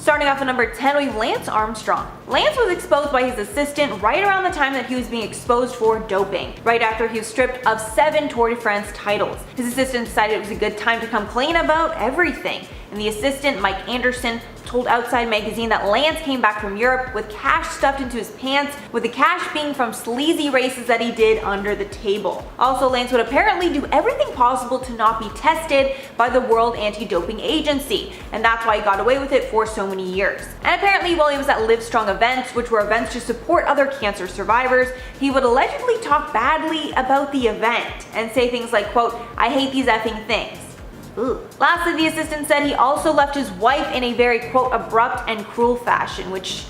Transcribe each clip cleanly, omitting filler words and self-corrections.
Starting off at number 10, we have Lance Armstrong. Lance was exposed by his assistant right around the time that he was being exposed for doping, right after he was stripped of 7 Tour de France titles. His assistant decided it was a good time to come clean about everything, and the assistant, Mike Anderson, told Outside Magazine that Lance came back from Europe with cash stuffed into his pants, with the cash being from sleazy races that he did under the table. Also, Lance would apparently do everything possible to not be tested by the World Anti-Doping Agency, and that's why he got away with it for so many years. And apparently while he was at Livestrong events, which were events to support other cancer survivors, he would allegedly talk badly about the event and say things like, quote, "I hate these effing things." Ooh. Lastly, the assistant said he also left his wife in a very, quote, abrupt and cruel fashion, which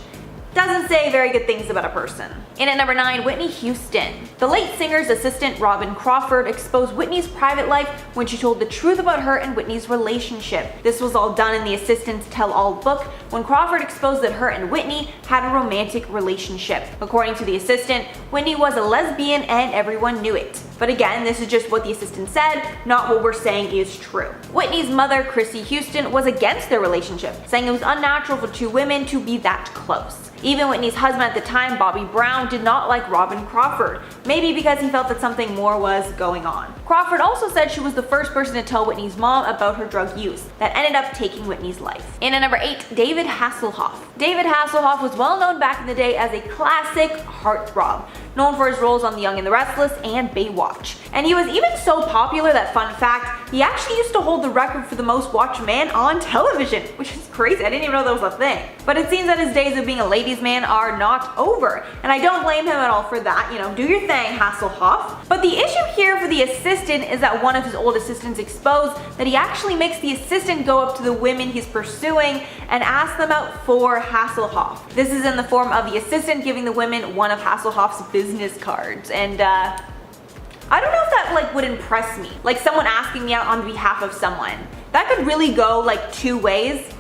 doesn't say very good things about a person. In at number 9, Whitney Houston. The late singer's assistant Robin Crawford exposed Whitney's private life when she told the truth about her and Whitney's relationship. This was all done in the assistant's tell-all book when Crawford exposed that her and Whitney had a romantic relationship. According to the assistant, Whitney was a lesbian and everyone knew it. But again, this is just what the assistant said, not what we're saying is true. Whitney's mother, Chrissy Houston, was against their relationship, saying it was unnatural for 2 women to be that close. Even Whitney's husband at the time, Bobby Brown, did not like Robin Crawford, maybe because he felt that something more was going on. Crawford also said she was the first person to tell Whitney's mom about her drug use that ended up taking Whitney's life. In at number 8, David Hasselhoff. David Hasselhoff was well known back in the day as a classic heartthrob, known for his roles on The Young and the Restless and Baywatch. And he was even so popular that, fun fact, he actually used to hold the record for the most watched man on television, which is crazy. I didn't even know that was a thing. But it seems that his days of being a ladies' man are not over, and I don't blame him at all for that. You know, do your thing, Hasselhoff. But the issue here for the assistant is that one of his old assistants exposed that he actually makes the assistant go up to the women he's pursuing and ask them out for Hasselhoff. This is in the form of the assistant giving the women one of Hasselhoff's business cards, and I don't know if that would impress me. Like someone asking me out on behalf of someone. That could really go 2 ways.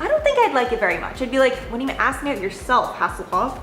I don't think I'd like it very much. I'd be like, wouldn't even ask me out yourself, Hasselhoff?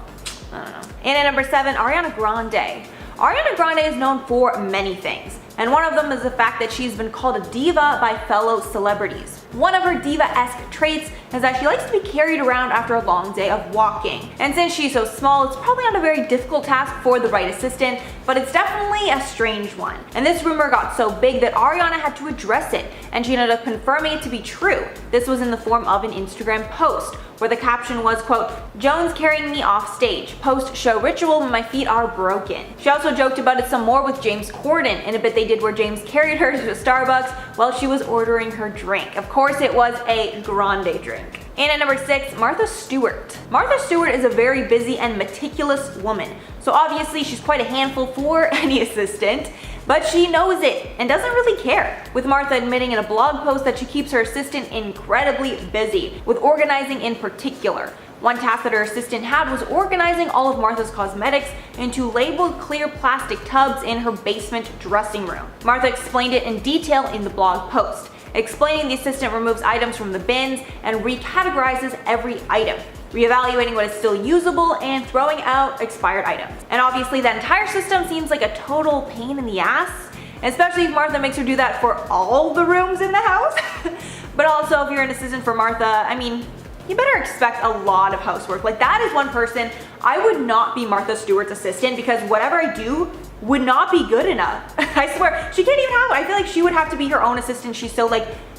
I don't know. And at number 7, Ariana Grande. Ariana Grande is known for many things, and one of them is the fact that she's been called a diva by fellow celebrities. One of her diva-esque traits is that she likes to be carried around after a long day of walking. And since she's so small, it's probably not a very difficult task for the right assistant, but it's definitely a strange one. And this rumor got so big that Ariana had to address it, and she ended up confirming it to be true. This was in the form of an Instagram post, where the caption was, quote, "Jones carrying me off stage. Post show ritual when my feet are broken." She also joked about it some more with James Corden in a bit they did where James carried her to a Starbucks while she was ordering her drink. Of course, it was a grande drink. And at number 6, Martha Stewart. Martha Stewart is a very busy and meticulous woman, so obviously she's quite a handful for any assistant, but she knows it and doesn't really care, with Martha admitting in a blog post that she keeps her assistant incredibly busy, with organizing in particular. One task that her assistant had was organizing all of Martha's cosmetics into labeled clear plastic tubs in her basement dressing room. Martha explained it in detail in the blog post, explaining the assistant removes items from the bins and recategorizes every item, reevaluating what is still usable and throwing out expired items. And obviously that entire system seems like a total pain in the ass, especially if Martha makes her do that for all the rooms in the house. But also if you're an assistant for Martha, I mean, you better expect a lot of housework. That is one person I would not be Martha Stewart's assistant, because whatever I do would not be good enough. I swear, she can't even have it. I feel like she would have to be her own assistant. She's so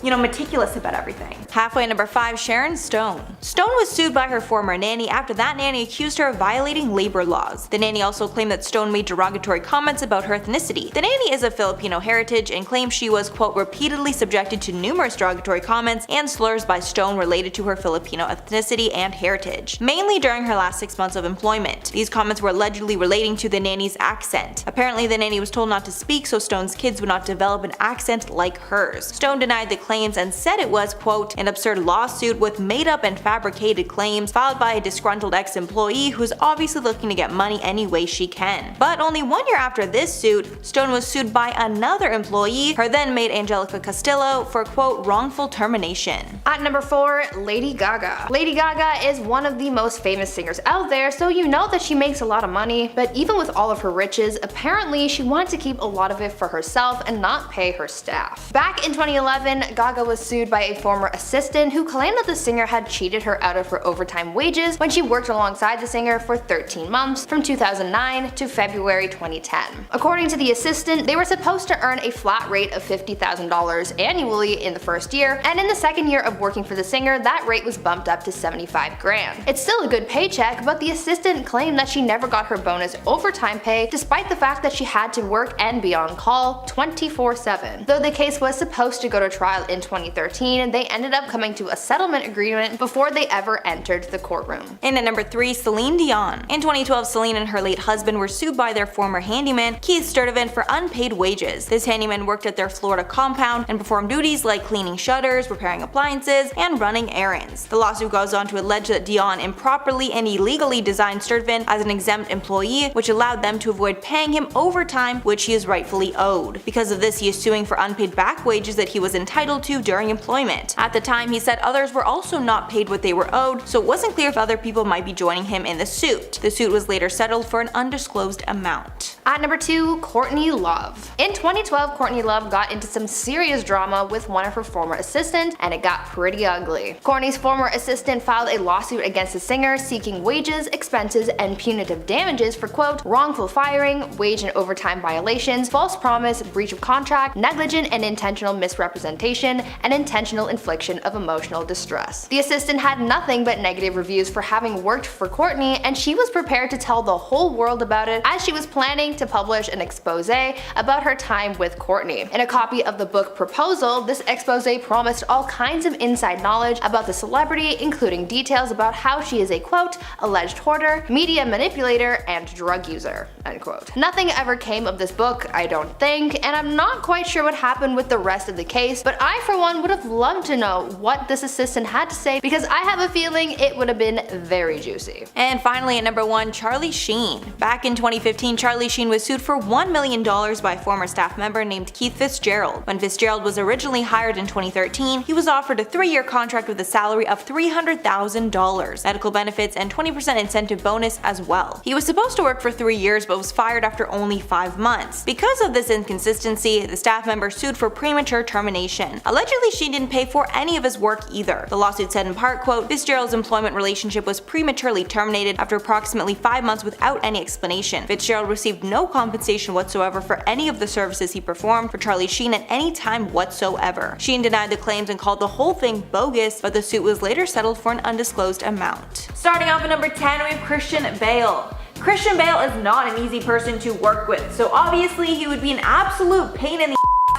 meticulous about everything. Halfway, number 5, Sharon Stone. Stone was sued by her former nanny after that nanny accused her of violating labor laws. The nanny also claimed that Stone made derogatory comments about her ethnicity. The nanny is of Filipino heritage and claims she was, quote, repeatedly subjected to numerous derogatory comments and slurs by Stone related to her Filipino ethnicity and heritage, mainly during her last 6 months of employment. These comments were allegedly relating to the nanny's accent. Apparently, the nanny was told not to speak so Stone's kids would not develop an accent like hers. Stone denied the claims and said it was, quote, an absurd lawsuit with made-up and fabricated claims filed by a disgruntled ex-employee who's obviously looking to get money any way she can. But only 1 year after this suit, Stone was sued by another employee, her then maid Angelica Castillo, for, quote, wrongful termination. At number 4, Lady Gaga. Lady Gaga is one of the most famous singers out there, so you know that she makes a lot of money, but even with all of her riches, apparently she wanted to keep a lot of it for herself and not pay her staff. Back in 2011, Gaga was sued by a former assistant who claimed that the singer had cheated her out of her overtime wages when she worked alongside the singer for 13 months from 2009 to February 2010. According to the assistant, they were supposed to earn a flat rate of $50,000 annually in the first year, and in the second year of working for the singer, that rate was bumped up to $75 grand. It's still a good paycheck, but the assistant claimed that she never got her bonus overtime pay despite the fact that she had to work and be on call 24/7. Though the case was supposed to go to trial in 2013, they ended up coming to a settlement agreement before they ever entered the courtroom. And at number 3, Celine Dion. In 2012, Celine and her late husband were sued by their former handyman, Keith Sturdivant, for unpaid wages. This handyman worked at their Florida compound and performed duties like cleaning shutters, repairing appliances, and running errands. The lawsuit goes on to allege that Dion improperly and illegally designed Sturdivant as an exempt employee, which allowed them to avoid paying him overtime, which he is rightfully owed. Because of this, he is suing for unpaid back wages that he was entitled to during employment. At the time, he said others were also not paid what they were owed, so it wasn't clear if other people might be joining him in the suit. The suit was later settled for an undisclosed amount. At number 2, Courtney Love. In 2012, Courtney Love got into some serious drama with one of her former assistants, and it got pretty ugly. Courtney's former assistant filed a lawsuit against the singer seeking wages, expenses, and punitive damages for quote, wrongful firing, wage and overtime violations, false promise, breach of contract, negligent and intentional misrepresentation, and intentional infliction of emotional distress. The assistant had nothing but negative reviews for having worked for Courtney, and she was prepared to tell the whole world about it as she was planning to publish an expose about her time with Courtney. In a copy of the book Proposal, this expose promised all kinds of inside knowledge about the celebrity, including details about how she is a quote, alleged hoarder, media manipulator, and drug user, end quote. Nothing ever came of this book, I don't think, and I'm not quite sure what happened with the rest of the case, but I for one would have loved to know what this assistant had to say because I have a feeling it would have been very juicy. And finally at number 1, Charlie Sheen. Back in 2015, Charlie Sheen was sued for $1 million by a former staff member named Keith Fitzgerald. When Fitzgerald was originally hired in 2013, he was offered a 3-year contract with a salary of $300,000, medical benefits, and 20% incentive bonus as well. He was supposed to work for 3 years but was fired after only 5 months. Because of this inconsistency, the staff member sued for premature termination. Allegedly, Sheen didn't pay for any of his work either. The lawsuit said in part, quote, Fitzgerald's employment relationship was prematurely terminated after approximately 5 months without any explanation. Fitzgerald received no compensation whatsoever for any of the services he performed for Charlie Sheen at any time whatsoever. Sheen denied the claims and called the whole thing bogus, but the suit was later settled for an undisclosed amount. Starting off at number 10, we have Christian Bale. Christian Bale is not an easy person to work with, so obviously he would be an absolute pain in the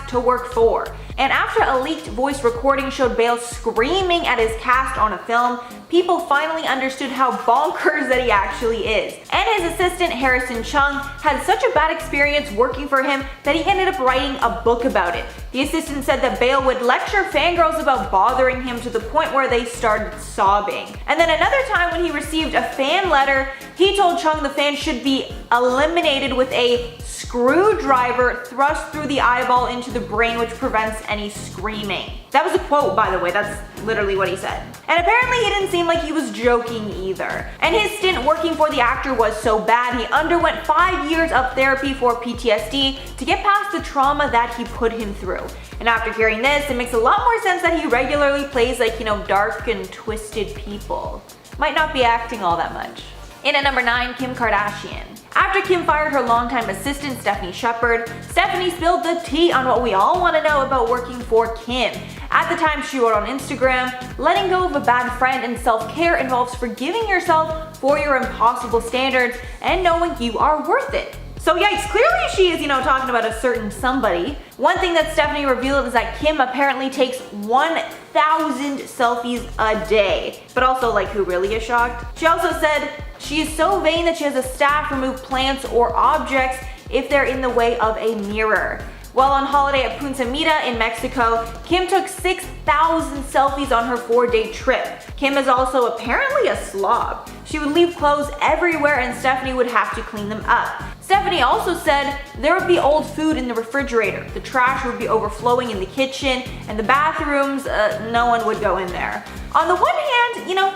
to work for. And after a leaked voice recording showed Bale screaming at his cast on a film, people finally understood how bonkers that he actually is. And his assistant Harrison Chung had such a bad experience working for him that he ended up writing a book about it. The assistant said that Bale would lecture fangirls about bothering him to the point where they started sobbing. And then another time when he received a fan letter, he told Chung the fan should be eliminated with a screwdriver thrust through the eyeball into the brain, which prevents any screaming. That was a quote, by the way, that's literally what he said. And apparently he didn't seem like he was joking either. And his stint working for the actor was so bad, he underwent 5 years of therapy for PTSD to get past the trauma that he put him through. And after hearing this, it makes a lot more sense that he regularly plays like, dark and twisted people. Might not be acting all that much. In at number 9, Kim Kardashian. After Kim fired her longtime assistant Stephanie Shepard, Stephanie spilled the tea on what we all want to know about working for Kim. At the time, she wrote on Instagram, letting go of a bad friend and self-care involves forgiving yourself for your impossible standards and knowing you are worth it. So yikes, clearly she is, talking about a certain somebody. One thing that Stephanie revealed is that Kim apparently takes 1,000 selfies a day. But also, who really is shocked? She also said she is so vain that she has a staff remove plants or objects if they're in the way of a mirror. While on holiday at Punta Mita in Mexico, Kim took 6,000 selfies on her 4-day trip. Kim is also apparently a slob. She would leave clothes everywhere and Stephanie would have to clean them up. Stephanie also said there would be old food in the refrigerator, the trash would be overflowing in the kitchen, and the bathrooms, no one would go in there. On the one hand,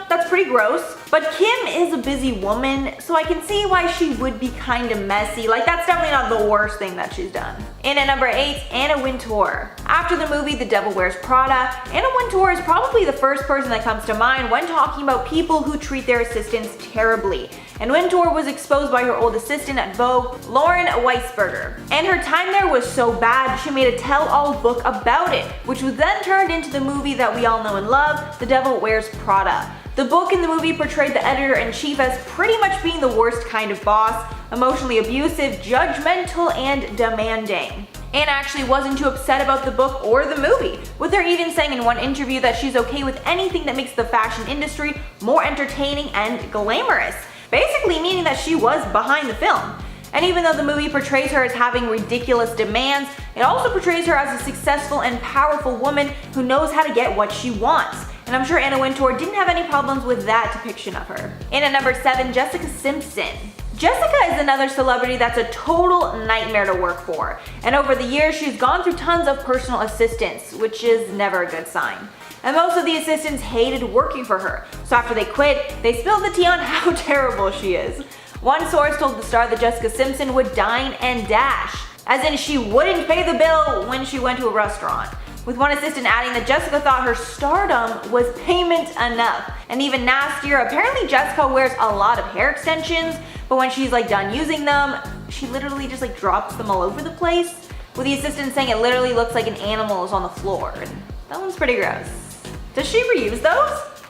that's pretty gross, but Kim is a busy woman, so I can see why she would be kinda messy. Like, that's definitely not the worst thing that she's done. In at number 8, Anna Wintour. After the movie The Devil Wears Prada, Anna Wintour is probably the first person that comes to mind when talking about people who treat their assistants terribly. And Wintour was exposed by her old assistant at Vogue, Lauren Weisberger. And her time there was so bad, she made a tell-all book about it, which was then turned into the movie that we all know and love, The Devil Wears Prada. The book and the movie portrayed the editor-in-chief as pretty much being the worst kind of boss, emotionally abusive, judgmental, and demanding. Anna actually wasn't too upset about the book or the movie, with her even saying in one interview that she's okay with anything that makes the fashion industry more entertaining and glamorous. Basically meaning that she was behind the film. And even though the movie portrays her as having ridiculous demands, it also portrays her as a successful and powerful woman who knows how to get what she wants. And I'm sure Anna Wintour didn't have any problems with that depiction of her. In at number 7, Jessica Simpson. Jessica is another celebrity that's a total nightmare to work for. And over the years, she's gone through tons of personal assistants, which is never a good sign. And most of the assistants hated working for her, so after they quit, they spilled the tea on how terrible she is. One source told the Star that Jessica Simpson would dine and dash, as in she wouldn't pay the bill when she went to a restaurant. With one assistant adding that Jessica thought her stardom was payment enough. And even nastier, apparently Jessica wears a lot of hair extensions, but when she's done using them, she literally just drops them all over the place, with the assistant saying it literally looks like an animal is on the floor. And that one's pretty gross. Does she reuse those?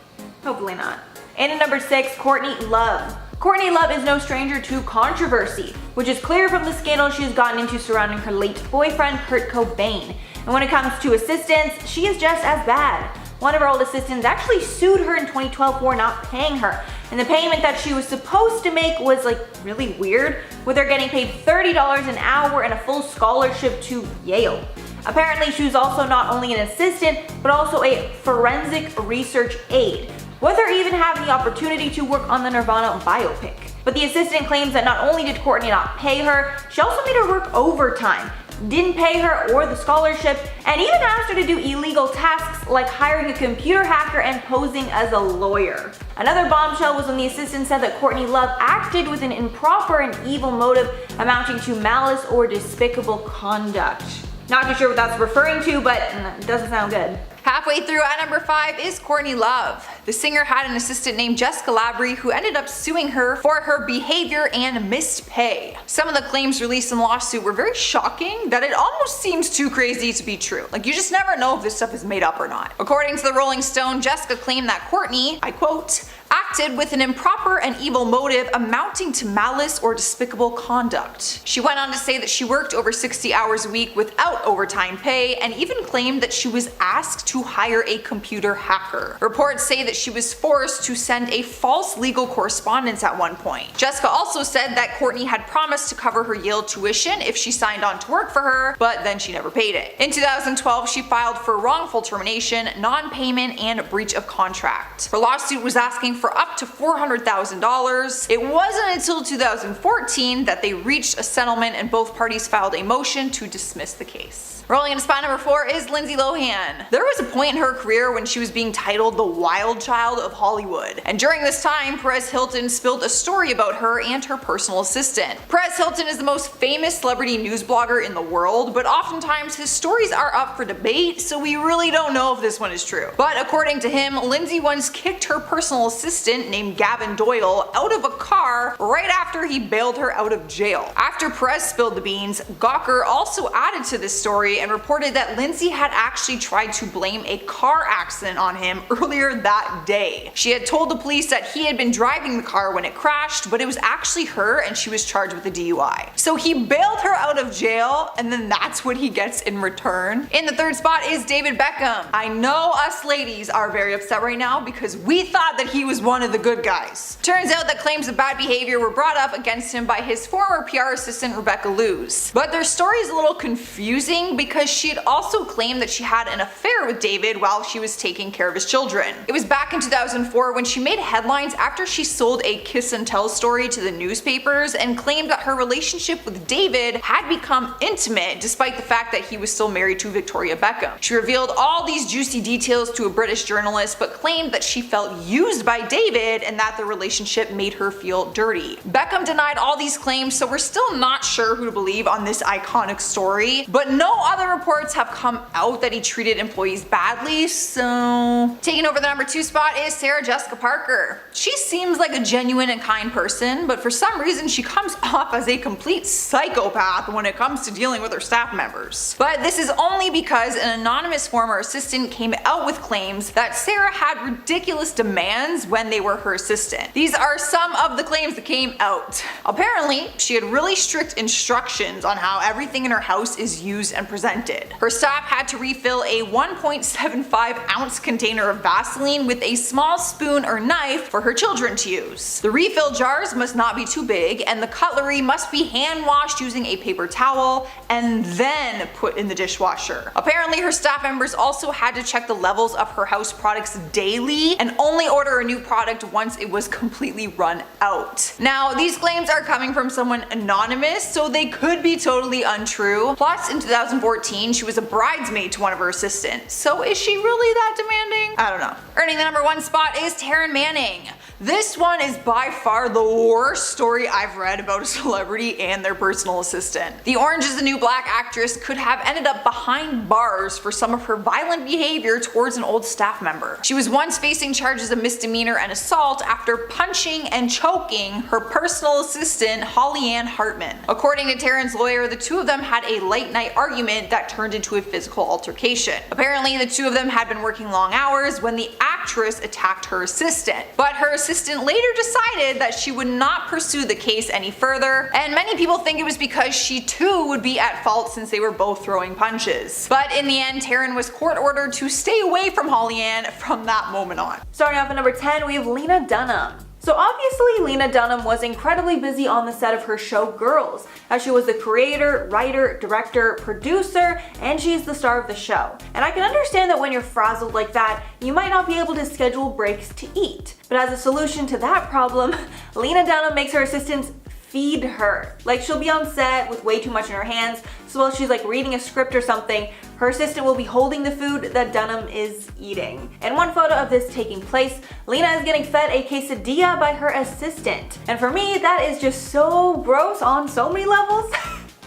Hopefully not. And at number 6, Courtney Love. Courtney Love is no stranger to controversy, which is clear from the scandal she has gotten into surrounding her late boyfriend Kurt Cobain. And when it comes to assistants, she is just as bad. One of her old assistants actually sued her in 2012 for not paying her, and the payment that she was supposed to make was really weird, with her getting paid $30 an hour and a full scholarship to Yale. Apparently she was also not only an assistant, but also a forensic research aide, with her even having the opportunity to work on the Nirvana biopic. But the assistant claims that not only did Courtney not pay her, she also made her work overtime, didn't pay her or the scholarship, and even asked her to do illegal tasks like hiring a computer hacker and posing as a lawyer. Another bombshell was when the assistant said that Courtney Love acted with an improper and evil motive amounting to malice or despicable conduct. Not too sure what that's referring to, but it doesn't sound good. Halfway through at number 5 is Courtney Love. The singer had an assistant named Jessica Labrie who ended up suing her for her behavior and missed pay. Some of the claims released in the lawsuit were very shocking that it almost seems too crazy to be true. You just never know if this stuff is made up or not. According to the Rolling Stone, Jessica claimed that Courtney, I quote, acted with an improper and evil motive amounting to malice or despicable conduct. She went on to say that she worked over 60 hours a week without overtime pay and even claimed that she was asked to hire a computer hacker. Reports say that she was forced to send a false legal correspondence at one point. Jessica also said that Courtney had promised to cover her Yale tuition if she signed on to work for her, but then she never paid it. In 2012, she filed for wrongful termination, non-payment, and breach of contract. Her lawsuit was asking for up to $400,000. It wasn't until 2014 that they reached a settlement and both parties filed a motion to dismiss the case. Rolling into spot number 4 is Lindsay Lohan. There was a point in her career when she was being titled the wild child of Hollywood. And during this time, Perez Hilton spilled a story about her and her personal assistant. Perez Hilton is the most famous celebrity news blogger in the world, but oftentimes his stories are up for debate, so we really don't know if this one is true. But according to him, Lindsay once kicked her personal assistant named Gavin Doyle out of a car right after he bailed her out of jail. After Perez spilled the beans, Gawker also added to this story and reported that Lindsay had actually tried to blame a car accident on him earlier that day. She had told the police that he had been driving the car when it crashed, but it was actually her and she was charged with a DUI. So he bailed her out of jail, and then that's what he gets in return. In the 3rd spot is David Beckham. I know us ladies are very upset right now because we thought that he was one of the good guys. Turns out that claims of bad behavior were brought up against him by his former PR assistant Rebecca Luz. But their story is a little confusing because she had also claimed that she had an affair with David while she was taking care of his children. It was back in 2004 when she made headlines after she sold a kiss and tell story to the newspapers and claimed that her relationship with David had become intimate despite the fact that he was still married to Victoria Beckham. She revealed all these juicy details to a British journalist but claimed that she felt used by David and that the relationship made her feel dirty. Beckham denied all these claims, so we're still not sure who to believe on this iconic story, but no other reports have come out that he treated employees badly, so... Taking over the number 2 spot is Sarah Jessica Parker. She seems like a genuine and kind person, but for some reason she comes off as a complete psychopath when it comes to dealing with her staff members. But this is only because an anonymous former assistant came out with claims that Sarah had ridiculous demands when they were her assistant. These are some of the claims that came out. Apparently, she had really strict instructions on how everything in her house is used and presented. Her staff had to refill a 1.75 ounce container of Vaseline with a small spoon or knife for her children to use. The refill jars must not be too big, and the cutlery must be hand washed using a paper towel and then put in the dishwasher. Apparently, her staff members also had to check the levels of her house products daily and only order a new product once it was completely run out. Now, these claims are coming from someone anonymous, so they could be totally untrue. Plus, in 2014, she was a bridesmaid to one of her assistants. So is she really that demanding? I don't know. Earning the number 1 spot is Taryn Manning. This one is by far the worst story I've read about a celebrity and their personal assistant. The Orange is the New Black actress could have ended up behind bars for some of her violent behavior towards an old staff member. She was once facing charges of misdemeanor and assault after punching and choking her personal assistant, Holly Ann Hartman. According to Taryn's lawyer, the two of them had a late night argument that turned into a physical altercation. Apparently, the two of them had been working long hours when the actress attacked her assistant, but her assistant later decided that she would not pursue the case any further, and many people think it was because she too would be at fault since they were both throwing punches. But in the end, Taryn was court ordered to stay away from Holly Ann from that moment on. Starting off at number 10, we have Lena Dunham. So obviously Lena Dunham was incredibly busy on the set of her show Girls, as she was the creator, writer, director, producer, and she's the star of the show. And I can understand that when you're frazzled like that, you might not be able to schedule breaks to eat. But as a solution to that problem, Lena Dunham makes her assistants feed her. Like, she'll be on set with way too much in her hands, so while she's like reading a script or something, her assistant will be holding the food that Dunham is eating. In one photo of this taking place, Lena is getting fed a quesadilla by her assistant. And for me, that is just so gross on so many levels.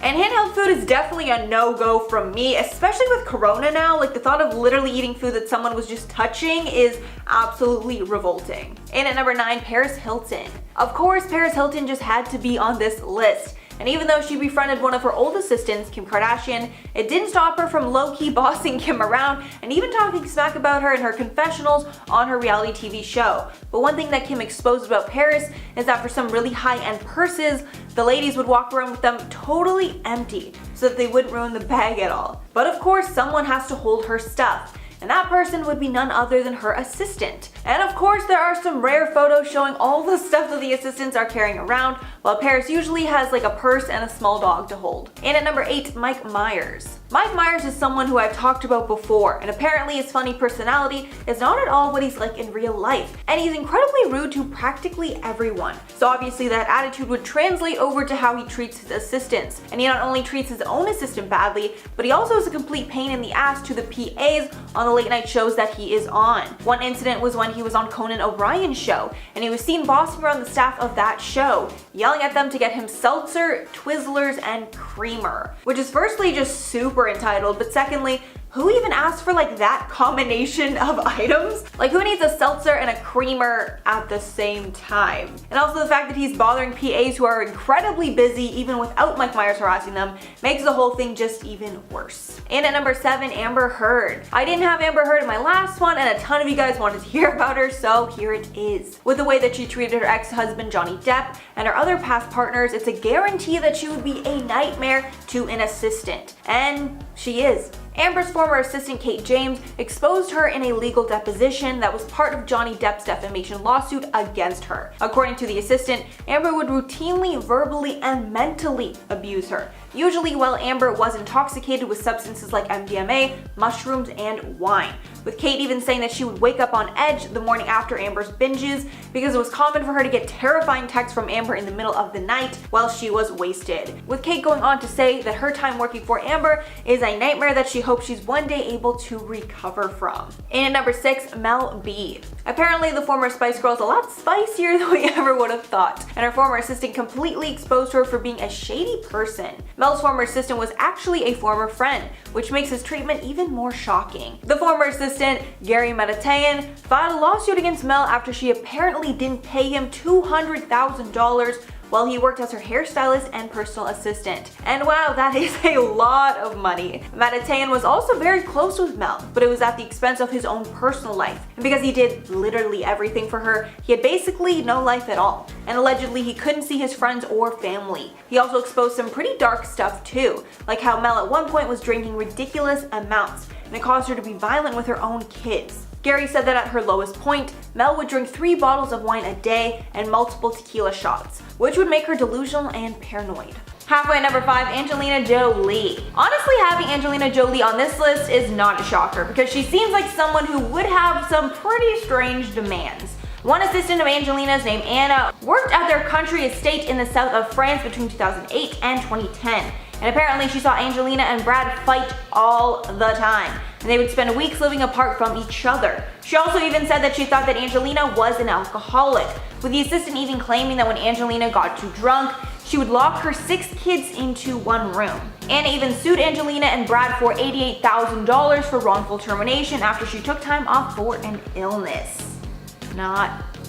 And handheld food is definitely a no-go from me, especially with Corona now. Like, the thought of literally eating food that someone was just touching is absolutely revolting. And at number 9, Paris Hilton. Of course, Paris Hilton just had to be on this list. And even though she befriended one of her old assistants, Kim Kardashian, it didn't stop her from low-key bossing Kim around and even talking smack about her in her confessionals on her reality TV show. But one thing that Kim exposed about Paris is that for some really high-end purses, the ladies would walk around with them totally empty so that they wouldn't ruin the bag at all. But of course, someone has to hold her stuff. And that person would be none other than her assistant. And of course, there are some rare photos showing all the stuff that the assistants are carrying around, while Paris usually has like a purse and a small dog to hold. And at number 8, Mike Myers. Mike Myers is someone who I've talked about before, and apparently his funny personality is not at all what he's like in real life. And he's incredibly rude to practically everyone. So obviously that attitude would translate over to how he treats his assistants. And he not only treats his own assistant badly, but he also is a complete pain in the ass to the PAs on the late night shows that he is on. One incident was when he was on Conan O'Brien's show, and he was seen bossing around the staff of that show, yelling at them to get him seltzer, Twizzlers, and creamer. Which is firstly just super entitled, but secondly, who even asked for like that combination of items? Like, who needs a seltzer and a creamer at the same time? And also the fact that he's bothering PAs who are incredibly busy even without Mike Myers harassing them makes the whole thing just even worse. And at number 7, Amber Heard. I didn't have Amber Heard in my last one, and a ton of you guys wanted to hear about her, so here it is. With the way that she treated her ex-husband Johnny Depp and her other past partners, it's a guarantee that she would be a nightmare to an assistant. And she is. Amber's former assistant Kate James exposed her in a legal deposition that was part of Johnny Depp's defamation lawsuit against her. According to the assistant, Amber would routinely, verbally, and mentally abuse her, usually while Amber was intoxicated with substances like MDMA, mushrooms, and wine, with Kate even saying that she would wake up on edge the morning after Amber's binges because it was common for her to get terrifying texts from Amber in the middle of the night while she was wasted, with Kate going on to say that her time working for Amber is a nightmare that she hopes she's one day able to recover from. In at number 6, Mel B. Apparently the former Spice Girl is a lot spicier than we ever would have thought, and her former assistant completely exposed her for being a shady person. Mel's former assistant was actually a former friend, which makes his treatment even more shocking. The former assistant, Gary Meditayan, filed a lawsuit against Mel after she apparently didn't pay him $200,000 while he worked as her hairstylist and personal assistant. And wow, that is a lot of money. Meditayan was also very close with Mel, but it was at the expense of his own personal life. And because he did literally everything for her, he had basically no life at all. And allegedly he couldn't see his friends or family. He also exposed some pretty dark stuff too, like how Mel at one point was drinking ridiculous amounts, and it caused her to be violent with her own kids. Gary said that at her lowest point, Mel would drink 3 bottles of wine a day and multiple tequila shots, which would make her delusional and paranoid. Halfway at number 5, Angelina Jolie. Honestly, having Angelina Jolie on this list is not a shocker because she seems like someone who would have some pretty strange demands. One assistant of Angelina's named Anna worked at their country estate in the south of France between 2008 and 2010. And apparently she saw Angelina and Brad fight all the time, and they would spend weeks living apart from each other. She also even said that she thought that Angelina was an alcoholic, with the assistant even claiming that when Angelina got too drunk, she would lock her 6 kids into one room. Anna even sued Angelina and Brad for $88,000 for wrongful termination after she took time off for an illness.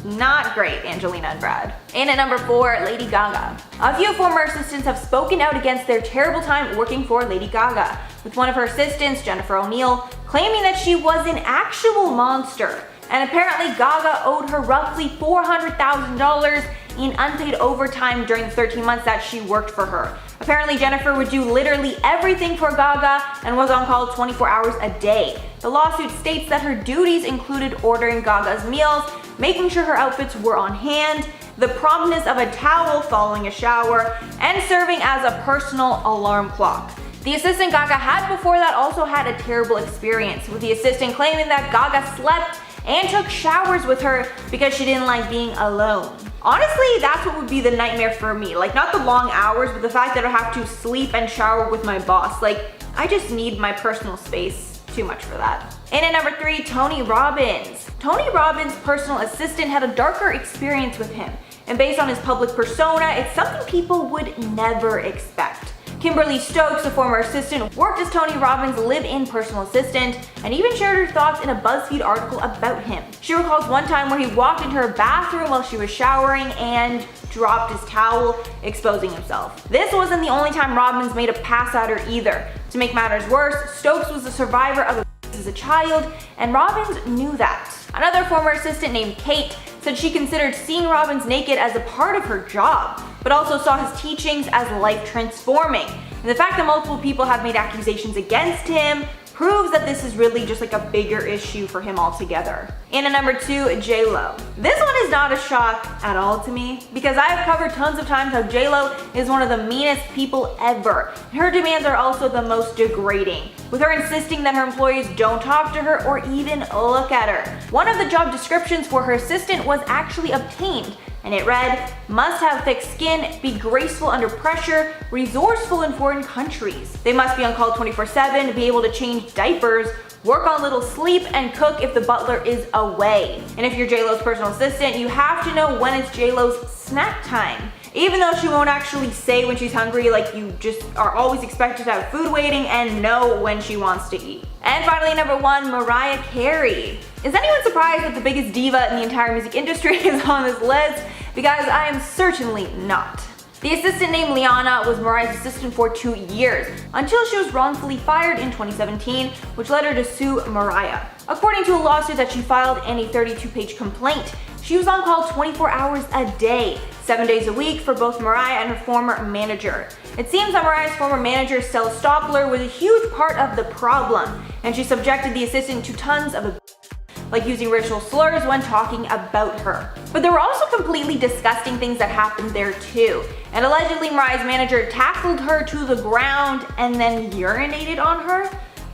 Not great, Angelina and Brad. And at number 4, Lady Gaga. A few former assistants have spoken out against their terrible time working for Lady Gaga, with one of her assistants, Jennifer O'Neill, claiming that she was an actual monster. And apparently Gaga owed her roughly $400,000 in unpaid overtime during the 13 months that she worked for her. Apparently Jennifer would do literally everything for Gaga and was on call 24 hours a day. The lawsuit states that her duties included ordering Gaga's meals, making sure her outfits were on hand, the promptness of a towel following a shower, and serving as a personal alarm clock. The assistant Gaga had before that also had a terrible experience, with the assistant claiming that Gaga slept and took showers with her because she didn't like being alone. Honestly, that's what would be the nightmare for me. Like, not the long hours, but the fact that I have to sleep and shower with my boss. Like, I just need my personal space too much for that. And at number 3, Tony Robbins. Tony Robbins' personal assistant had a darker experience with him, and based on his public persona, it's something people would never expect. Kimberly Stokes, a former assistant, worked as Tony Robbins' live-in personal assistant and even shared her thoughts in a BuzzFeed article about him. She recalls one time where he walked into her bathroom while she was showering and dropped his towel, exposing himself. This wasn't the only time Robbins made a pass at her either. To make matters worse, Stokes was a survivor of as a child, and Robbins knew that. Another former assistant named Kate said she considered seeing Robbins naked as a part of her job, but also saw his teachings as life transforming. And the fact that multiple people have made accusations against him proves that this is really just like a bigger issue for him altogether. And at number 2, J-Lo. This one is not a shock at all to me, because I have covered tons of times how J-Lo is one of the meanest people ever. Her demands are also the most degrading, with her insisting that her employees don't talk to her or even look at her. One of the job descriptions for her assistant was actually obtained, and it read, must have thick skin, be graceful under pressure, resourceful in foreign countries. They must be on call 24/7, be able to change diapers, work on little sleep, and cook if the butler is away. And if you're J-Lo's personal assistant, you have to know when it's J-Lo's snack time. Even though she won't actually say when she's hungry, like, you just are always expected to have food waiting and know when she wants to eat. And finally, number 1, Mariah Carey. Is anyone surprised that the biggest diva in the entire music industry is on this list? Because I am certainly not. The assistant named Liana was Mariah's assistant for 2 years, until she was wrongfully fired in 2017, which led her to sue Mariah. According to a lawsuit that she filed and a 32-page complaint, she was on call 24 hours a day, 7 days a week for both Mariah and her former manager. It seems that Mariah's former manager, Stella Stoppler, was a huge part of the problem, and she subjected the assistant to tons of abuse, like using racial slurs when talking about her. But there were also completely disgusting things that happened there too. And allegedly Mariah's manager tackled her to the ground and then urinated on her.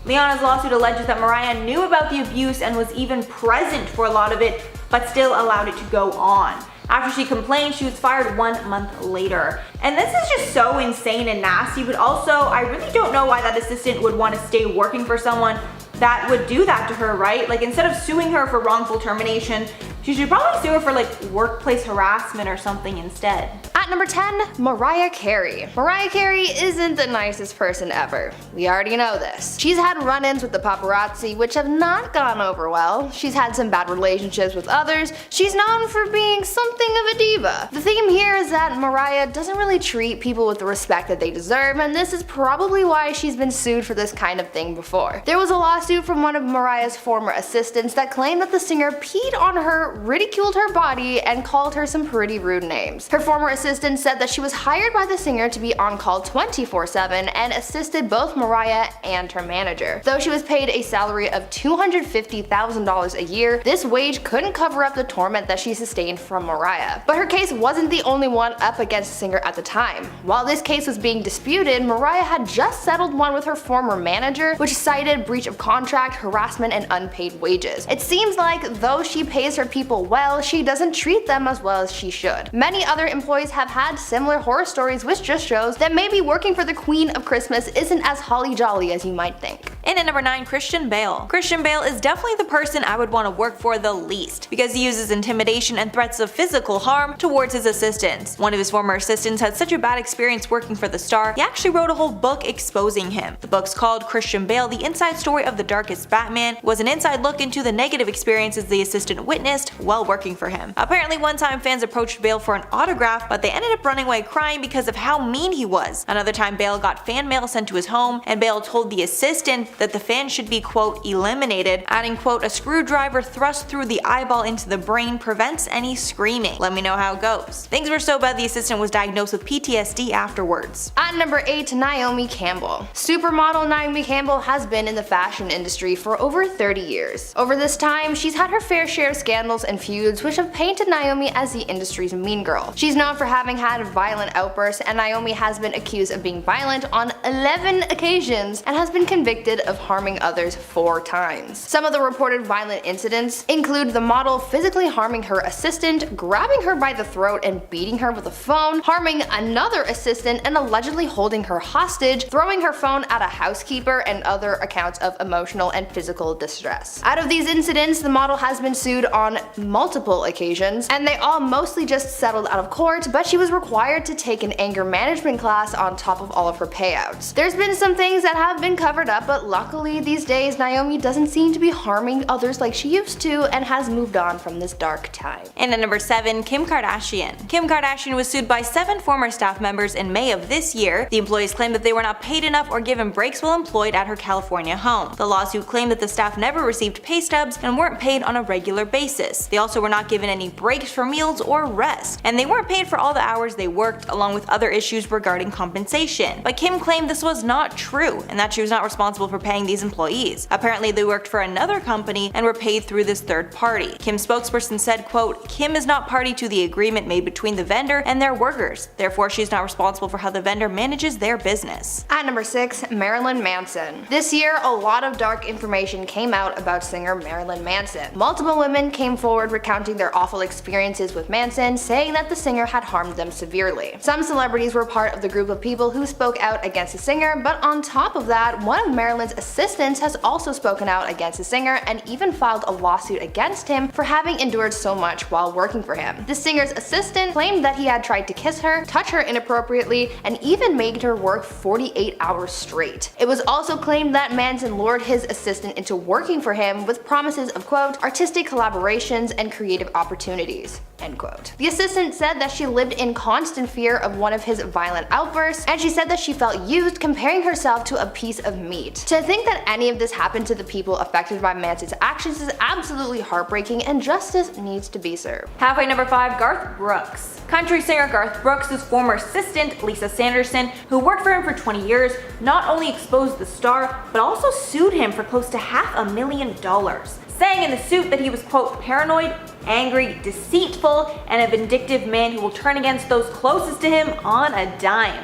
Liana's lawsuit alleges that Mariah knew about the abuse and was even present for a lot of it, but still allowed it to go on. After she complained, she was fired 1 month later. And this is just so insane and nasty, but also I really don't know why that assistant would want to stay working for someone that would do that to her, right? Like, instead of suing her for wrongful termination, she should probably sue her for like workplace harassment or something instead. At number 10, Mariah Carey. Mariah Carey isn't the nicest person ever. We already know this. She's had run-ins with the paparazzi, which have not gone over well. She's had some bad relationships with others. She's known for being something of a diva. The theme here is that Mariah doesn't really treat people with the respect that they deserve, and this is probably why she's been sued for this kind of thing before. There was a lawsuit from one of Mariah's former assistants that claimed that the singer peed on her, ridiculed her body, and called her some pretty rude names. Her former assistant said that she was hired by the singer to be on call 24/7 and assisted both Mariah and her manager. Though she was paid a salary of $250,000 a year, this wage couldn't cover up the torment that she sustained from Mariah. But her case wasn't the only one up against the singer at the time. While this case was being disputed, Mariah had just settled one with her former manager, which cited breach of contract, harassment, and unpaid wages. It seems like though she pays her people well, she doesn't treat them as well as she should. Many other employees have had similar horror stories, which just shows that maybe working for the Queen of Christmas isn't as holly jolly as you might think. And at number 9, Christian Bale. Christian Bale is definitely the person I would want to work for the least, because he uses intimidation and threats of physical harm towards his assistants. One of his former assistants had such a bad experience working for the star, he actually wrote a whole book exposing him. The book's called Christian Bale: The Inside Story of the Darkest Batman. It was an inside look into the negative experiences the assistant witnessed while working for him. Apparently one time fans approached Bale for an autograph, but they ended up running away crying because of how mean he was. Another time Bale got fan mail sent to his home, and Bale told the assistant that the fan should be quote eliminated, adding quote, a screwdriver thrust through the eyeball into the brain prevents any screaming. Let me know how it goes. Things were so bad the assistant was diagnosed with PTSD afterwards. At number 8, Naomi Campbell. Supermodel Naomi Campbell has been in the fashion industry for over 30 years. Over this time, she's had her fair share of scandals and feuds which have painted Naomi as the industry's mean girl. She's known for having had violent outbursts, and Naomi has been accused of being violent on 11 occasions and has been convicted of harming others 4 times. Some of the reported violent incidents include the model physically harming her assistant, grabbing her by the throat and beating her with a phone, harming another assistant and allegedly holding her hostage, throwing her phone at a housekeeper, and other accounts of emotional and physical distress. Out of these incidents, the model has been sued on multiple occasions, and they all mostly just settled out of court, but she was required to take an anger management class on top of all of her payouts. There's been some things that have been covered up, but luckily these days Naomi doesn't seem to be harming others like she used to and has moved on from this dark time. And at number 7, Kim Kardashian. Kim Kardashian was sued by 7 former staff members in May of this year. The employees claimed that they were not paid enough or given breaks while employed at her California home. The lawsuit claimed that the staff never received pay stubs and weren't paid on a regular basis. They also were not given any breaks for meals or rest, and they weren't paid for all the hours they worked, along with other issues regarding compensation. But Kim claimed this was not true and that she was not responsible for paying these employees. Apparently they worked for another company and were paid through this third party. Kim's spokesperson said, quote, Kim is not party to the agreement made between the vendor and their workers. Therefore, she is not responsible for how the vendor manages their business. At number 6, Marilyn Manson. This year, a lot of dark information came out about singer Marilyn Manson. Multiple women came forward recounting their awful experiences with Manson, saying that the singer had harmed them severely. Some celebrities were part of the group of people who spoke out against the singer, but on top of that, one of Marilyn's assistants has also spoken out against the singer and even filed a lawsuit against him for having endured so much while working for him. The singer's assistant claimed that he had tried to kiss her, touch her inappropriately, and even made her work 48 hours straight. It was also claimed that Manson lured his assistant into working for him with promises of quote, artistic collaborations and creative opportunities, end quote. The assistant said that she lived in constant fear of one of his violent outbursts, and she said that she felt used, comparing herself to a piece of meat. To think that any of this happened to the people affected by Manson's actions is absolutely heartbreaking, and justice needs to be served. Halfway number 5, Garth Brooks. Country singer Garth Brooks' former assistant, Lisa Sanderson, who worked for him for 20 years, not only exposed the star, but also sued him for close to $500,000, saying in the suit that he was, quote, paranoid, angry, deceitful, and a vindictive man who will turn against those closest to him on a dime.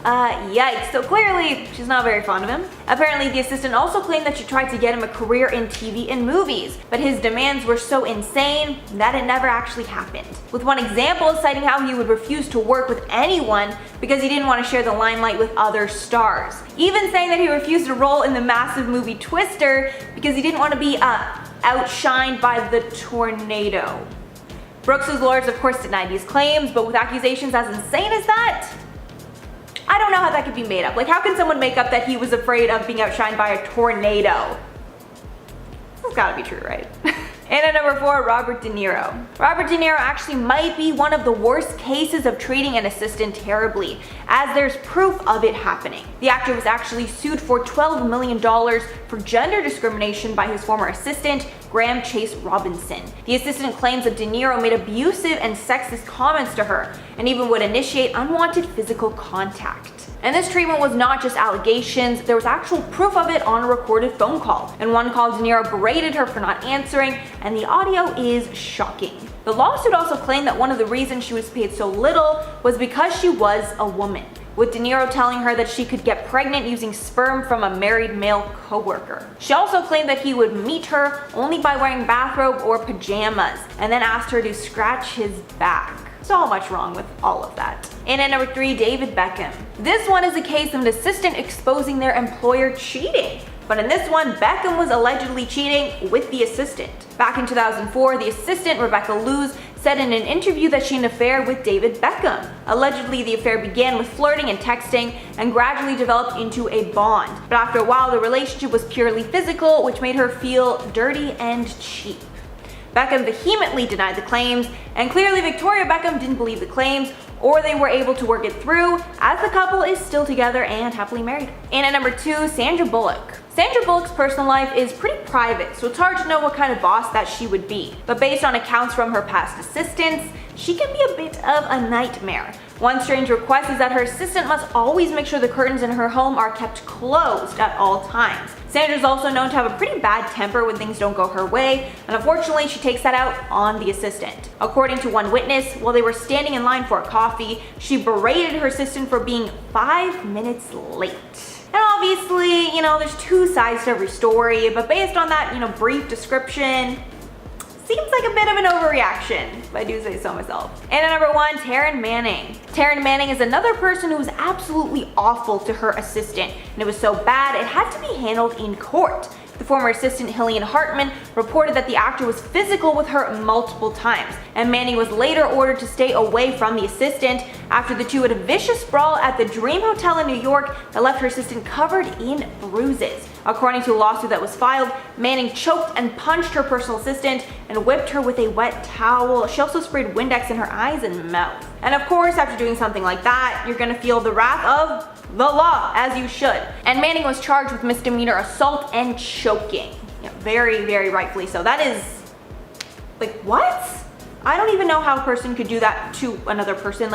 Yikes, so clearly she's not very fond of him. Apparently the assistant also claimed that she tried to get him a career in TV and movies, but his demands were so insane that it never actually happened. With one example citing how he would refuse to work with anyone because he didn't want to share the limelight with other stars. Even saying that he refused a role in the massive movie Twister because he didn't want to be outshined by the tornado. Brooks' lawyers of course denied these claims, but with accusations as insane as that, I don't know how that could be made up. Like, how can someone make up that he was afraid of being outshined by a tornado? This has gotta be true, right? And at number 4, Robert De Niro. Robert De Niro actually might be one of the worst cases of treating an assistant terribly, as there's proof of it happening. The actor was actually sued for $12 million for gender discrimination by his former assistant, Graham Chase Robinson. The assistant claims that De Niro made abusive and sexist comments to her, and even would initiate unwanted physical contact. And this treatment was not just allegations, there was actual proof of it on a recorded phone call. In one call, De Niro berated her for not answering, and the audio is shocking. The lawsuit also claimed that one of the reasons she was paid so little was because she was a woman, with De Niro telling her that she could get pregnant using sperm from a married male coworker. She also claimed that he would meet her only by wearing bathrobe or pajamas, and then asked her to scratch his back. So much wrong with all of that. And at number 3, David Beckham. This one is a case of an assistant exposing their employer cheating. But in this one, Beckham was allegedly cheating with the assistant. Back in 2004, the assistant, Rebecca Luz, said in an interview that she had an affair with David Beckham. Allegedly, the affair began with flirting and texting and gradually developed into a bond. But after a while, the relationship was purely physical, which made her feel dirty and cheap. Beckham vehemently denied the claims, and clearly Victoria Beckham didn't believe the claims, or they were able to work it through, as the couple is still together and happily married. And at number 2, Sandra Bullock. Sandra Bullock's personal life is pretty private, so it's hard to know what kind of boss that she would be. But based on accounts from her past assistants, she can be a bit of a nightmare. One strange request is that her assistant must always make sure the curtains in her home are kept closed at all times. Sandra's also known to have a pretty bad temper when things don't go her way, and unfortunately she takes that out on the assistant. According to one witness, while they were standing in line for a coffee, she berated her assistant for being 5 minutes late. And obviously, there's two sides to every story, but based on that, brief description, seems like a bit of an overreaction, if I do say so myself. And at number 1, Taryn Manning. Taryn Manning is another person who was absolutely awful to her assistant, and it was so bad it had to be handled in court. The former assistant, Hillian Hartman, reported that the actor was physical with her multiple times, and Manning was later ordered to stay away from the assistant after the two had a vicious brawl at the Dream Hotel in New York that left her assistant covered in bruises. According to a lawsuit that was filed, Manning choked and punched her personal assistant and whipped her with a wet towel. She also sprayed Windex in her eyes and mouth. And of course, after doing something like that, you're gonna feel the wrath of the law, as you should. And Manning was charged with misdemeanor assault and choking. Yeah, very, very rightfully so. That is, like, what? I don't even know how a person could do that to another person.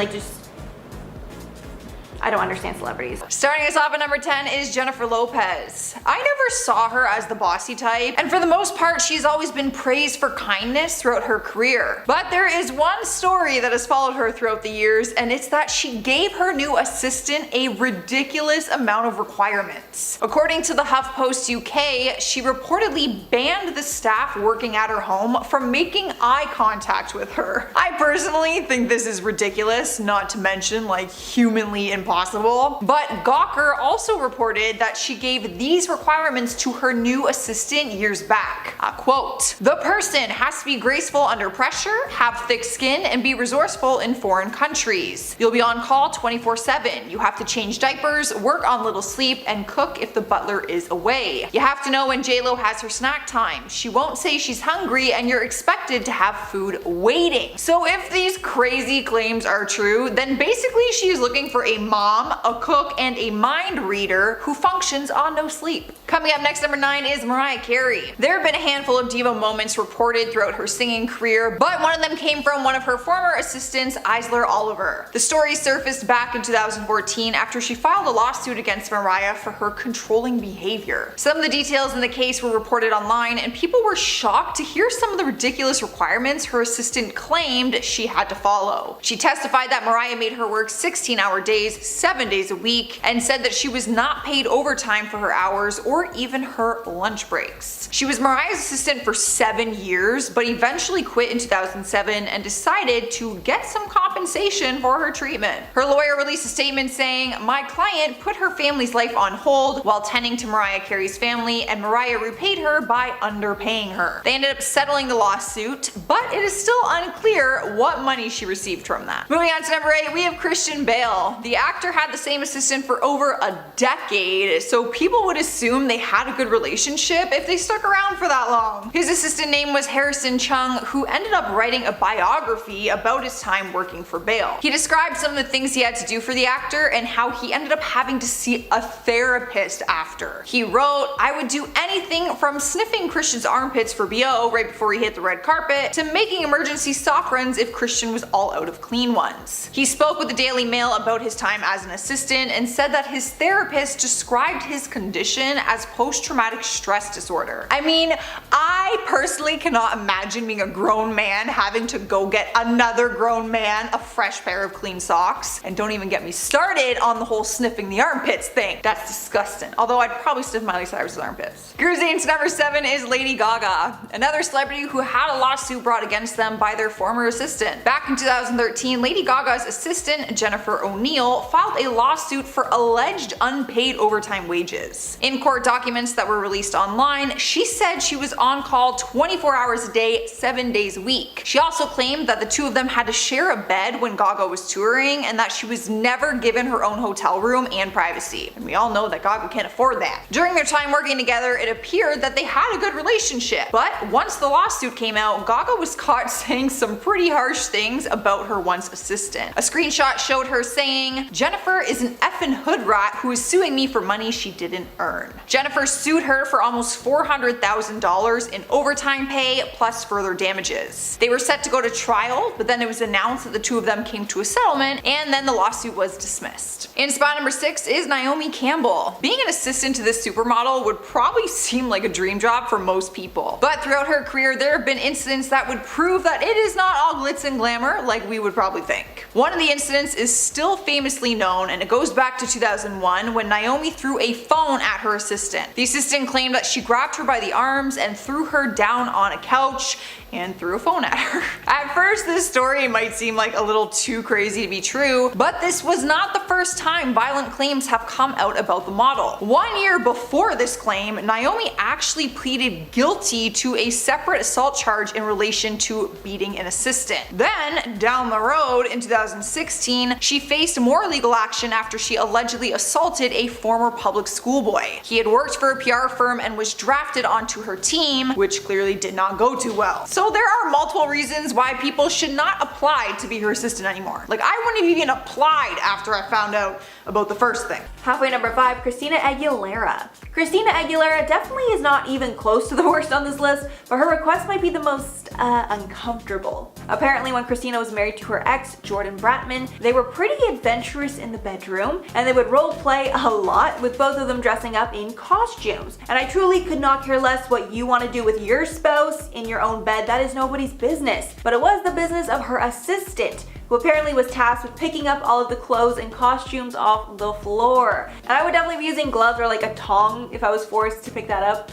I don't understand celebrities. Starting us off at number 10 is Jennifer Lopez. I never saw her as the bossy type, and for the most part, she's always been praised for kindness throughout her career. But there is one story that has followed her throughout the years, and it's that she gave her new assistant a ridiculous amount of requirements. According to the HuffPost UK, she reportedly banned the staff working at her home from making eye contact with her. I personally think this is ridiculous, not to mention humanly impossible. But Gawker also reported that she gave these requirements to her new assistant years back. Quote, "The person has to be graceful under pressure, have thick skin, and be resourceful in foreign countries. You'll be on call 24/7. You have to change diapers, work on little sleep, and cook if the butler is away. You have to know when JLo has her snack time. She won't say she's hungry, and you're expected to have food waiting." So if these crazy claims are true, then basically she's looking for a mom, a cook, and a mind reader who functions on no sleep. Coming up next, number 9 is Mariah Carey. There have been a handful of diva moments reported throughout her singing career, but one of them came from one of her former assistants, Isler Oliver. The story surfaced back in 2014 after she filed a lawsuit against Mariah for her controlling behavior. Some of the details in the case were reported online, and people were shocked to hear some of the ridiculous requirements her assistant claimed she had to follow. She testified that Mariah made her work 16-hour days, 7 days a week, and said that she was not paid overtime for her hours or even her lunch breaks. She was Mariah's assistant for 7 years, but eventually quit in 2007 and decided to get some compensation for her treatment. Her lawyer released a statement saying, "My client put her family's life on hold while tending to Mariah Carey's family, and Mariah repaid her by underpaying her." They ended up settling the lawsuit, but it is still unclear what money she received from that. Moving on to number 8, we have Christian Bale. The actor had the same assistant for over a decade, so people would assume they had a good relationship if they stuck around for that long. His assistant name was Harrison Chung, who ended up writing a biography about his time working for Bale. He described some of the things he had to do for the actor and how he ended up having to see a therapist after. He wrote, "I would do anything from sniffing Christian's armpits for BO right before he hit the red carpet to making emergency sock runs if Christian was all out of clean ones." He spoke with the Daily Mail about his time as an assistant and said that his therapist described his condition as post-traumatic stress disorder. I mean, I personally cannot imagine being a grown man having to go get another grown man a fresh pair of clean socks. And don't even get me started on the whole sniffing the armpits thing. That's disgusting. Although I'd probably sniff Miley Cyrus's armpits. Cruising to number 7 is Lady Gaga, another celebrity who had a lawsuit brought against them by their former assistant. Back in 2013, Lady Gaga's assistant, Jennifer O'Neill, filed a lawsuit for alleged unpaid overtime wages. In court documents that were released online, she said she was on call 24 hours a day, 7 days a week. She also claimed that the two of them had to share a bed when Gaga was touring and that she was never given her own hotel room and privacy. And we all know that Gaga can't afford that. During their time working together, it appeared that they had a good relationship. But once the lawsuit came out, Gaga was caught saying some pretty harsh things about her once assistant. A screenshot showed her saying, "Jennifer is an effing hood rat who is suing me for money she didn't earn." Jennifer sued her for almost $400,000 in overtime pay plus further damages. They were set to go to trial, but then it was announced that the two of them came to a settlement, and then the lawsuit was dismissed. In spot number 6 is Naomi Campbell. Being an assistant to this supermodel would probably seem like a dream job for most people. But throughout her career, there have been incidents that would prove that it is not all glitz and glamour like we would probably think. One of the incidents is still famously known, and it goes back to 2001 when Naomi threw a phone at her assistant. The assistant claimed that she grabbed her by the arms and threw her down on a couch and threw a phone at her. At first, this story might seem like a little too crazy to be true, but this was not the first time violent claims have come out about the model. 1 year before this claim, Naomi actually pleaded guilty to a separate assault charge in relation to beating an assistant. Then, down the road in 2016, she faced more legal action after she allegedly assaulted a former public school boy. He had worked for a PR firm and was drafted onto her team, which clearly did not go too well. So there are multiple reasons why people should not apply to be her assistant anymore. Like, I wouldn't have even applied after I found out about the first thing. Halfway number 5, Christina Aguilera. Christina Aguilera definitely is not even close to the worst on this list, but her request might be the most uncomfortable. Apparently, when Christina was married to her ex, Jordan Bratman, they were pretty adventurous in the bedroom, and they would role play a lot, with both of them dressing up in costumes. And I truly could not care less what you want to do with your spouse in your own bed. That is nobody's business. But it was the business of her assistant, who apparently was tasked with picking up all of the clothes and costumes off the floor. And I would definitely be using gloves or like a tong if I was forced to pick that up.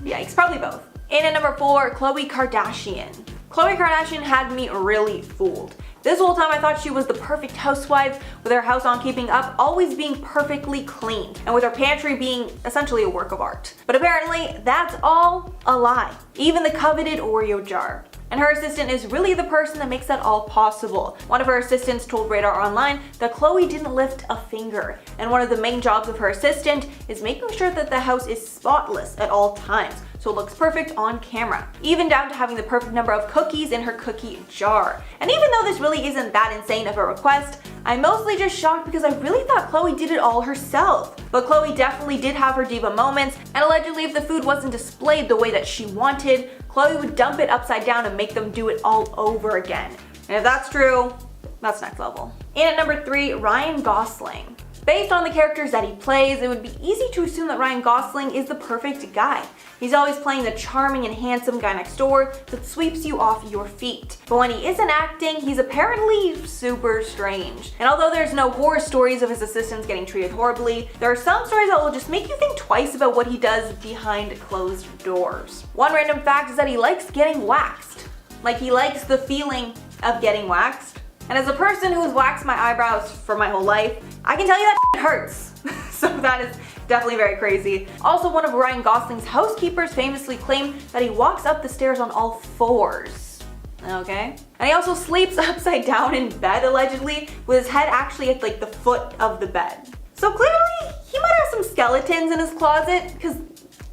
Yikes, probably both. In at number 4, Khloe Kardashian. Khloe Kardashian had me really fooled. This whole time I thought she was the perfect housewife, with her house on keeping up always being perfectly clean, and with her pantry being essentially a work of art. But apparently, that's all a lie. Even the coveted Oreo jar. And her assistant is really the person that makes that all possible. One of her assistants told Radar Online that Khloe didn't lift a finger, and one of the main jobs of her assistant is making sure that the house is spotless at all times, so it looks perfect on camera. Even down to having the perfect number of cookies in her cookie jar. And even though this really isn't that insane of a request, I'm mostly just shocked because I really thought Khloe did it all herself. But Khloe definitely did have her diva moments, and allegedly if the food wasn't displayed the way that she wanted, Khloe would dump it upside down and make them do it all over again. And if that's true, that's next level. And at number 3, Ryan Gosling. Based on the characters that he plays, it would be easy to assume that Ryan Gosling is the perfect guy. He's always playing the charming and handsome guy next door that sweeps you off your feet. But when he isn't acting, he's apparently super strange. And although there's no horror stories of his assistants getting treated horribly, there are some stories that will just make you think twice about what he does behind closed doors. One random fact is that he likes getting waxed. Like, he likes the feeling of getting waxed. And as a person who has waxed my eyebrows for my whole life, I can tell you that it hurts. So that is definitely very crazy. Also, one of Ryan Gosling's housekeepers famously claimed that he walks up the stairs on all fours. Okay? And he also sleeps upside down in bed, allegedly, with his head actually at like the foot of the bed. So clearly, he might have some skeletons in his closet, because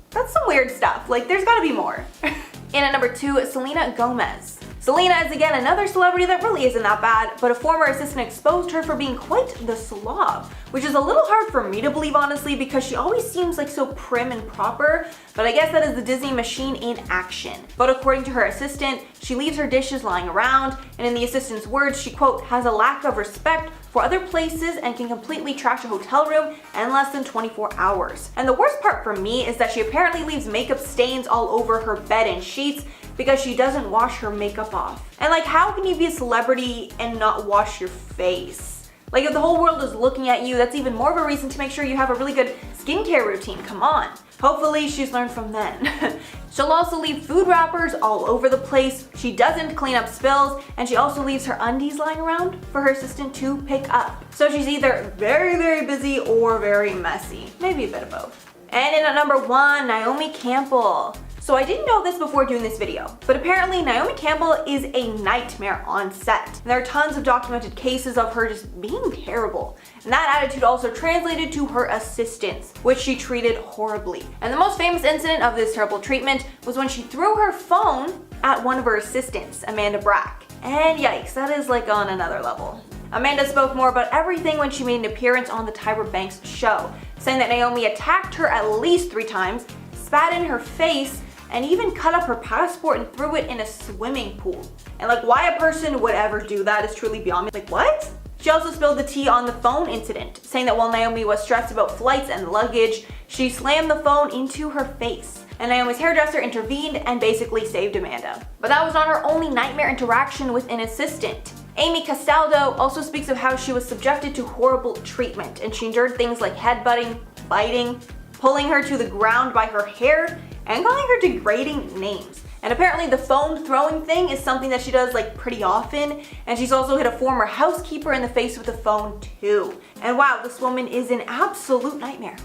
that's some weird stuff. Like, there's gotta be more. And at number 2, Selena Gomez. Selena is again another celebrity that really isn't that bad, but a former assistant exposed her for being quite the slob, which is a little hard for me to believe honestly because she always seems like so prim and proper, but I guess that is the Disney machine in action. But according to her assistant, she leaves her dishes lying around, and in the assistant's words, she quote, has a lack of respect for other places and can completely trash a hotel room in less than 24 hours. And the worst part for me is that she apparently leaves makeup stains all over her bed and sheets because she doesn't wash her makeup off. And like, how can you be a celebrity and not wash your face? Like, if the whole world is looking at you, that's even more of a reason to make sure you have a really good skincare routine, come on. Hopefully she's learned from then. She'll also leave food wrappers all over the place, she doesn't clean up spills, and she also leaves her undies lying around for her assistant to pick up. So she's either very, very busy or very messy. Maybe a bit of both. And in at number 1, Naomi Campbell. So I didn't know this before doing this video, but apparently Naomi Campbell is a nightmare on set. And there are tons of documented cases of her just being terrible. And that attitude also translated to her assistants, which she treated horribly. And the most famous incident of this terrible treatment was when she threw her phone at one of her assistants, Amanda Brack. And yikes, that is like on another level. Amanda spoke more about everything when she made an appearance on the Tyra Banks show, saying that Naomi attacked her at least 3 times, spat in her face, and even cut up her passport and threw it in a swimming pool. And like, why a person would ever do that is truly beyond me. Like, what? She also spilled the tea on the phone incident, saying that while Naomi was stressed about flights and luggage, she slammed the phone into her face. And Naomi's hairdresser intervened and basically saved Amanda. But that was not her only nightmare interaction with an assistant. Amy Castaldo also speaks of how she was subjected to horrible treatment, and she endured things like headbutting, biting, pulling her to the ground by her hair, and calling her degrading names. And apparently the phone throwing thing is something that she does like pretty often, and she's also hit a former housekeeper in the face with a phone too. And wow, this woman is an absolute nightmare.